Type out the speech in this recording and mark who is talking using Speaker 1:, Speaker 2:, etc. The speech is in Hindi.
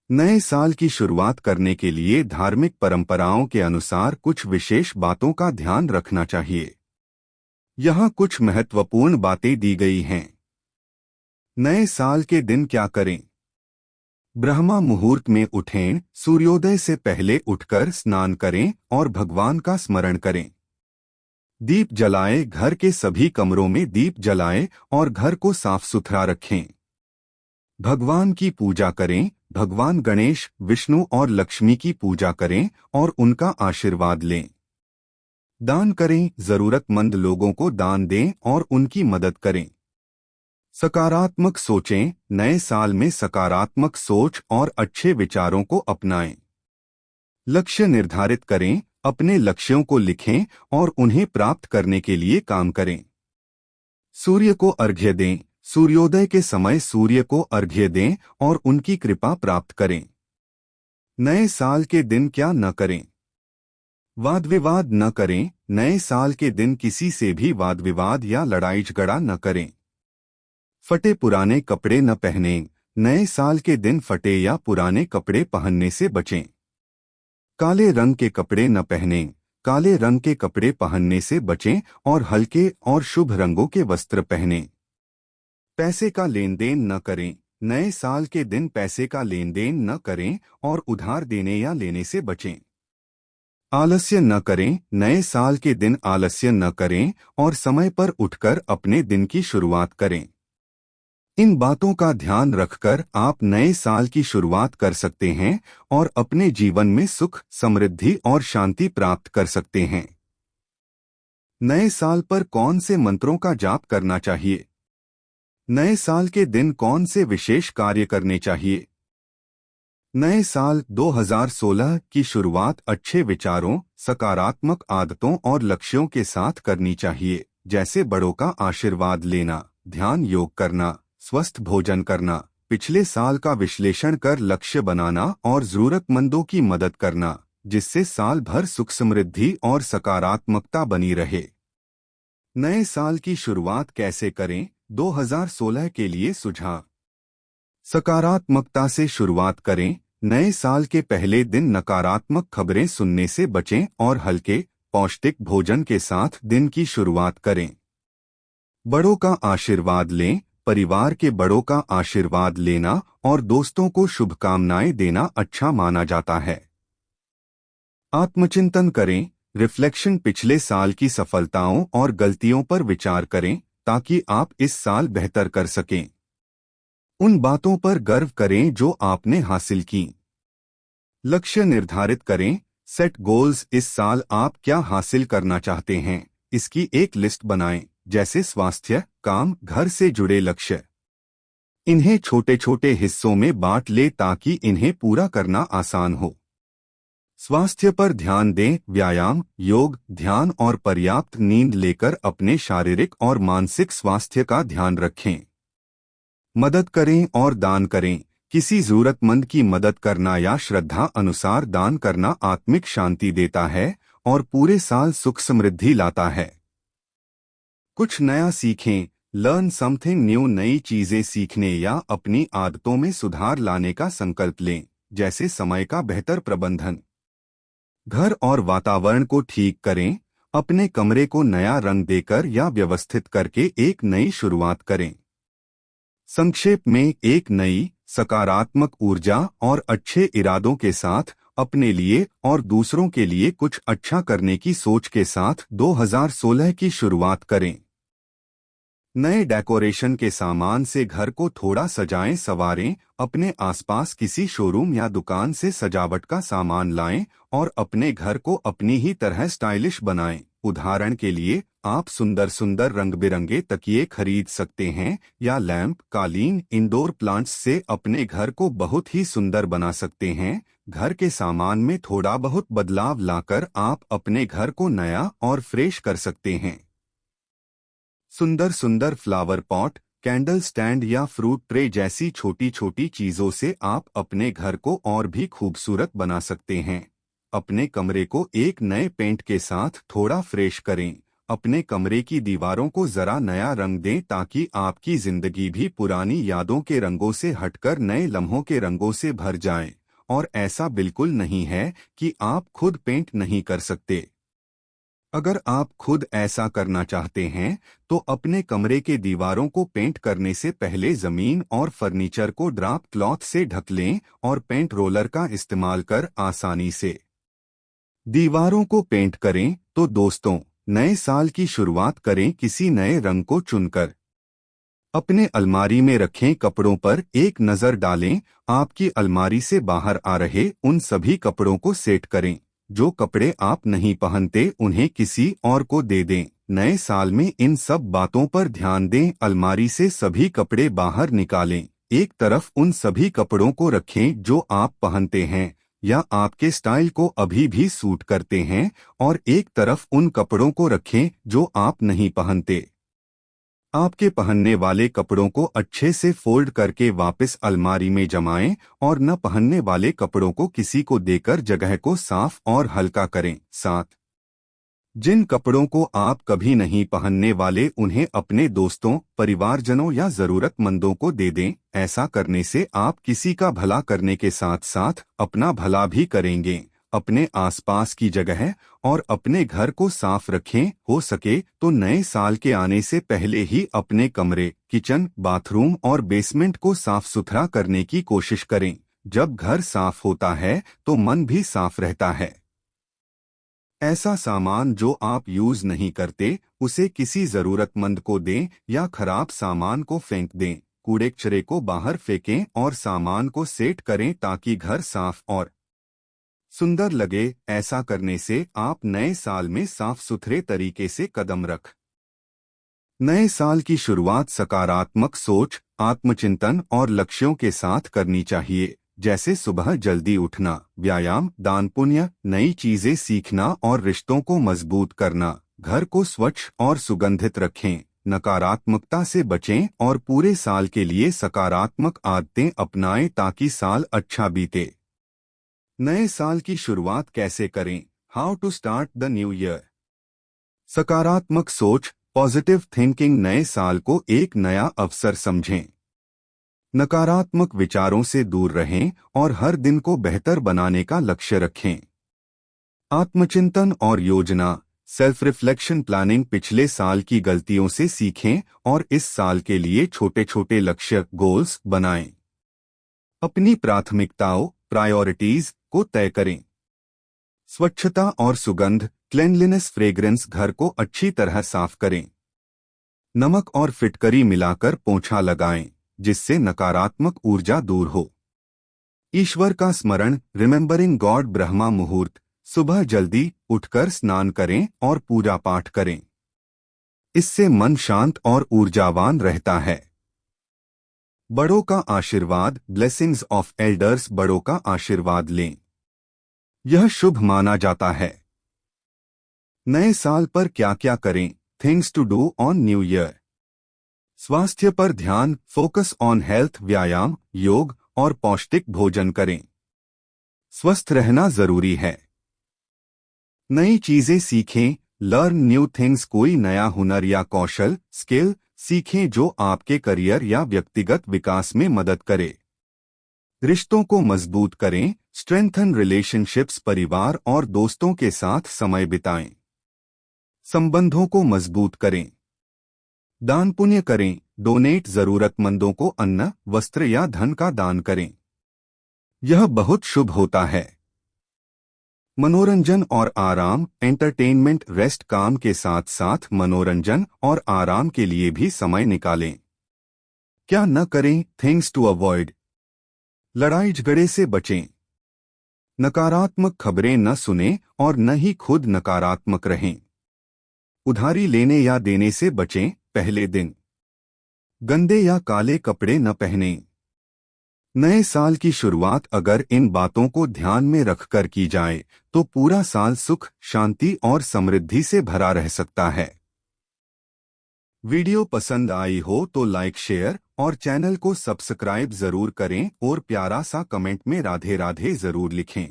Speaker 1: नए साल की शुरुआत करने के लिए धार्मिक परंपराओं के अनुसार कुछ विशेष बातों का ध्यान रखना चाहिए। यहाँ कुछ महत्वपूर्ण बातें दी गई हैं। नए साल के दिन क्या करें? ब्रह्मा मुहूर्त में उठें, सूर्योदय से पहले उठकर स्नान करें और भगवान का स्मरण करें। दीप जलाएं, घर के सभी कमरों में दीप जलाएं और घर को साफ सुथरा रखें। भगवान की पूजा करें, भगवान गणेश, विष्णु और लक्ष्मी की पूजा करें और उनका आशीर्वाद लें। दान करें, जरूरतमंद लोगों को दान दें और उनकी मदद करें। सकारात्मक सोचें, नए साल में सकारात्मक सोच और अच्छे विचारों को अपनाएं। लक्ष्य निर्धारित करें, अपने लक्ष्यों को लिखें और उन्हें प्राप्त करने के लिए काम करें। सूर्य को अर्घ्य दें, सूर्योदय के समय सूर्य को अर्घ्य दें और उनकी कृपा प्राप्त करें। नए साल के दिन क्या न करें? वाद विवाद न करें, नए साल के दिन किसी से भी वाद विवाद या लड़ाई झगड़ा न करें। फटे पुराने कपड़े न पहनें, नए साल के दिन फटे या पुराने कपड़े पहनने से बचें। काले रंग के कपड़े न पहनें, काले रंग के कपड़े पहनने से बचें और हल्के और शुभ रंगों के वस्त्र पहनें। पैसे का लेन देन न करें, नए साल के दिन पैसे का लेन देन न करें और उधार देने या लेने से बचें। आलस्य न करें, नए साल के दिन आलस्य न करें और समय पर उठकर अपने दिन की शुरुआत करें। इन बातों का ध्यान रखकर आप नए साल की शुरुआत कर सकते हैं और अपने जीवन में सुख, समृद्धि और शांति प्राप्त कर सकते हैं। नए साल पर कौन से मंत्रों का जाप करना चाहिए? नए साल के दिन कौन से विशेष कार्य करने चाहिए? नए साल 2016 की शुरुआत अच्छे विचारों, सकारात्मक आदतों और लक्ष्यों के साथ करनी चाहिए, जैसे बड़ों का आशीर्वाद लेना, ध्यान योग करना, स्वस्थ भोजन करना, पिछले साल का विश्लेषण कर लक्ष्य बनाना और जरूरतमंदों की मदद करना, जिससे साल भर सुख, समृद्धि और सकारात्मकता बनी रहे। नए साल की शुरुआत कैसे करें? 2016 के लिए सुझाव। सकारात्मकता से शुरुआत करें, नए साल के पहले दिन नकारात्मक खबरें सुनने से बचें और हल्के, पौष्टिक भोजन के साथ दिन की शुरुआत करें। बड़ों का आशीर्वाद लें, परिवार के बड़ों का आशीर्वाद लेना और दोस्तों को शुभकामनाएं देना अच्छा माना जाता है। आत्मचिंतन करें, रिफ्लेक्शन, पिछले साल की सफलताओं और गलतियों पर विचार करें ताकि आप इस साल बेहतर कर सकें। उन बातों पर गर्व करें जो आपने हासिल की। लक्ष्य निर्धारित करें, सेट गोल्स, इस साल आप क्या हासिल करना चाहते हैं, इसकी एक लिस्ट बनाएं, जैसे स्वास्थ्य, काम, घर से जुड़े लक्ष्य। इन्हें छोटे छोटे हिस्सों में बांट लें ताकि इन्हें पूरा करना आसान हो। स्वास्थ्य पर ध्यान दें, व्यायाम, योग, ध्यान और पर्याप्त नींद लेकर अपने शारीरिक और मानसिक स्वास्थ्य का ध्यान रखें। मदद करें और दान करें, किसी जरूरतमंद की मदद करना या श्रद्धा अनुसार दान करना आत्मिक शांति देता है और पूरे साल सुख समृद्धि लाता है। कुछ नया सीखें, लर्न समथिंग न्यू, नई चीजें सीखने या अपनी आदतों में सुधार लाने का संकल्प लें, जैसे समय का बेहतर प्रबंधन। घर और वातावरण को ठीक करें, अपने कमरे को नया रंग देकर या व्यवस्थित करके एक नई शुरुआत करें। संक्षेप में, एक नई, सकारात्मक ऊर्जा और अच्छे इरादों के साथ अपने लिए और दूसरों के लिए कुछ अच्छा करने की सोच के साथ 2016 की शुरुआत करें। नए डेकोरेशन के सामान से घर को थोड़ा सजाएं, संवारें, अपने आसपास किसी शोरूम या दुकान से सजावट का सामान लाएं और अपने घर को अपनी ही तरह स्टाइलिश बनाएं। उदाहरण के लिए, आप सुंदर सुंदर रंग बिरंगे तकिए खरीद सकते हैं या लैंप, कालीन, इंडोर प्लांट्स से अपने घर को बहुत ही सुंदर बना सकते हैं। घर के सामान में थोड़ा बहुत बदलाव लाकर आप अपने घर को नया और फ्रेश कर सकते हैं। सुंदर सुंदर फ्लावर पॉट, कैंडल स्टैंड या फ्रूट ट्रे जैसी छोटी छोटी चीजों से आप अपने घर को और भी खूबसूरत बना सकते हैं। अपने कमरे को एक नए पेंट के साथ थोड़ा फ्रेश करें, अपने कमरे की दीवारों को जरा नया रंग दें ताकि आपकी जिंदगी भी पुरानी यादों के रंगों से हटकर नए लम्हों के रंगों से भर जाए। और ऐसा बिल्कुल नहीं है कि आप खुद पेंट नहीं कर सकते। अगर आप खुद ऐसा करना चाहते हैं तो अपने कमरे के दीवारों को पेंट करने से पहले जमीन और फर्नीचर को ड्राप क्लॉथ से ढक लें और पेंट रोलर का इस्तेमाल कर आसानी से दीवारों को पेंट करें। तो दोस्तों, नए साल की शुरुआत करें किसी नए रंग को चुनकर। अपने अलमारी में रखें कपड़ों पर एक नज़र डालें। आपकी अलमारी से बाहर आ रहे उन सभी कपड़ों को सेट करें। जो कपड़े आप नहीं पहनते उन्हें किसी और को दे दें। नए साल में इन सब बातों पर ध्यान दें। अलमारी से सभी कपड़े बाहर निकालें। एक तरफ उन सभी कपड़ों को रखें जो आप पहनते हैं या आपके स्टाइल को अभी भी सूट करते हैं, और एक तरफ उन कपड़ों को रखें जो आप नहीं पहनते। आपके पहनने वाले कपड़ों को अच्छे से फोल्ड करके वापस अलमारी में जमाएं और न पहनने वाले कपड़ों को किसी को देकर जगह को साफ और हल्का करें। 7. जिन कपड़ों को आप कभी नहीं पहनने वाले उन्हें अपने दोस्तों, परिवारजनों या जरूरतमंदों को दे दें। ऐसा करने से आप किसी का भला करने के साथ साथ अपना भला भी करेंगे। अपने आसपास की जगह और अपने घर को साफ रखें। हो सके तो नए साल के आने से पहले ही अपने कमरे, किचन, बाथरूम और बेसमेंट को साफ सुथरा करने की कोशिश करें। जब घर साफ होता है तो मन भी साफ रहता है। ऐसा सामान जो आप यूज नहीं करते उसे किसी जरूरतमंद को दें या खराब सामान को फेंक दें। कूड़े कचरे को बाहर फेंकें और सामान को सेट करें ताकि घर साफ और सुंदर लगे। ऐसा करने से आप नए साल में साफ सुथरे तरीके से कदम रख। नए साल की शुरुआत सकारात्मक सोच, आत्मचिंतन और लक्ष्यों के साथ करनी चाहिए, जैसे सुबह जल्दी उठना, व्यायाम, दान पुण्य, नई चीजें सीखना और रिश्तों को मजबूत करना। घर को स्वच्छ और सुगंधित रखें। नकारात्मकता से बचें और पूरे साल के लिए सकारात्मक आदतें अपनाएं ताकि साल अच्छा बीते। नए साल की शुरुआत कैसे करें? How to start the new year. सकारात्मक सोच, पॉजिटिव थिंकिंग। नए साल को एक नया अवसर समझें। नकारात्मक विचारों से दूर रहें और हर दिन को बेहतर बनाने का लक्ष्य रखें। आत्मचिंतन और योजना, सेल्फ रिफ्लेक्शन प्लानिंग। पिछले साल की गलतियों से सीखें और इस साल के लिए छोटे छोटे लक्ष्य, गोल्स बनाएं। अपनी प्राथमिकताओं, प्रायोरिटीज को तय करें। स्वच्छता और सुगंध, क्लेanलीनेस, फ्रेग्रेंस। घर को अच्छी तरह साफ करें। नमक और फिटकरी मिलाकर पोंछा लगाएं जिससे नकारात्मक ऊर्जा दूर हो। ईश्वर का स्मरण, रिमेंबरिंग गॉड। ब्रह्मा मुहूर्त, सुबह जल्दी उठकर स्नान करें और पूजा पाठ करें। इससे मन शांत और ऊर्जावान रहता है। बड़ों का आशीर्वाद, ब्लेसिंग्स ऑफ एल्डर्स। बड़ों का आशीर्वाद लें, यह शुभ माना जाता है। नए साल पर क्या क्या करें? Things to do on new year. स्वास्थ्य पर ध्यान, फोकस ऑन हेल्थ। व्यायाम, योग और पौष्टिक भोजन करें। स्वस्थ रहना जरूरी है। नई चीजें सीखें, लर्न न्यू थिंग्स। कोई नया हुनर या कौशल, स्किल सीखें जो आपके करियर या व्यक्तिगत विकास में मदद करे। रिश्तों को मजबूत करें, स्ट्रेंथन रिलेशनशिप्स। परिवार और दोस्तों के साथ समय बिताएं। संबंधों को मजबूत करें। दान पुण्य करें, डोनेट। जरूरतमंदों को अन्न, वस्त्र या धन का दान करें, यह बहुत शुभ होता है। मनोरंजन और आराम, एंटरटेनमेंट, रेस्ट। काम के साथ साथ मनोरंजन और आराम के लिए भी समय निकालें। क्या न करें? Things to avoid. लड़ाई झगड़े से बचें। नकारात्मक खबरें न सुनें और न ही खुद नकारात्मक रहें। उधारी लेने या देने से बचें। पहले दिन गंदे या काले कपड़े न पहनें। नए साल की शुरुआत अगर इन बातों को ध्यान में रखकर की जाए तो पूरा साल सुख, शांति और समृद्धि से भरा रह सकता है। वीडियो पसंद आई हो तो लाइक, शेयर और चैनल को सब्सक्राइब जरूर करें और प्यारा सा कमेंट में राधे राधे जरूर लिखें।